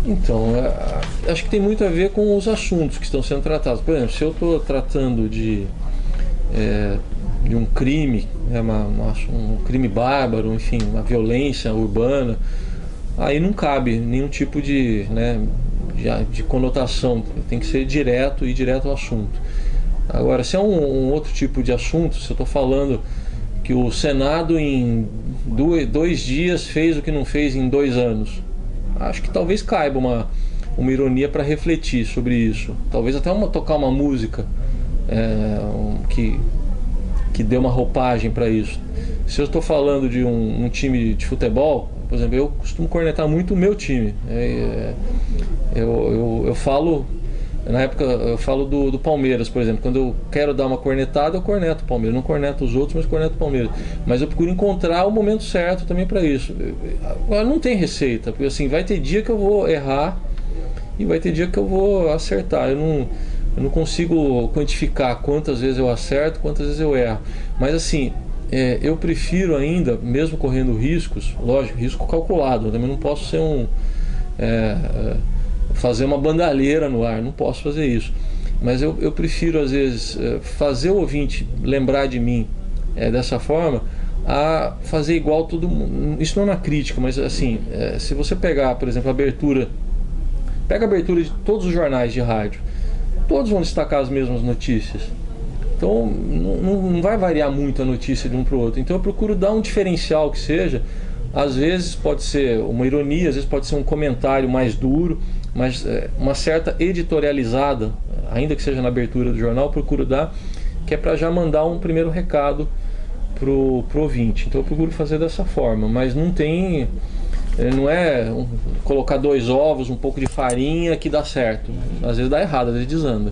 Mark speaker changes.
Speaker 1: Então, acho que tem muito a ver com os assuntos que estão sendo tratados. Por exemplo, se eu estou tratando de um crime, né, um crime bárbaro, enfim, uma violência urbana, aí não cabe nenhum tipo de conotação. Tem que ser direto e direto ao assunto. Agora, se é um outro tipo de assunto, se eu estou falando que o Senado em 2 dias fez o que não fez em 2 anos, acho que talvez caiba uma ironia para refletir sobre isso. Talvez até tocar uma música que dê uma roupagem para isso. Se eu estou falando de um time de futebol, por exemplo, eu costumo cornetar muito o meu time. Eu falo, na época, eu falo do Palmeiras, por exemplo. Quando eu quero dar uma cornetada, eu corneto o Palmeiras. Não corneto os outros, mas corneto o Palmeiras. Mas eu procuro encontrar o momento certo também para isso. Agora, não tem receita, porque assim, vai ter dia que eu vou errar e vai ter dia que eu vou acertar. Eu não consigo quantificar quantas vezes eu acerto, quantas vezes eu erro. Mas assim, eu prefiro ainda, mesmo correndo riscos, lógico, risco calculado. Eu também não posso ser fazer uma bandalheira no ar, não posso fazer isso. Mas eu prefiro, às vezes, fazer o ouvinte lembrar de mim dessa forma, a fazer igual todo mundo. Isso não é uma crítica, mas assim, se você pegar, por exemplo, pega a abertura de todos os jornais de rádio, todos vão destacar as mesmas notícias. Então não vai variar muito a notícia de um para o outro. Então eu procuro dar um diferencial que seja. Às vezes pode ser uma ironia, às vezes pode ser um comentário mais duro, mas uma certa editorializada, ainda que seja na abertura do jornal, eu procuro dar, que é para já mandar um primeiro recado pro ouvinte. Então eu procuro fazer dessa forma, mas não é colocar 2 ovos, um pouco de farinha que dá certo. Às vezes dá errado, às vezes desanda.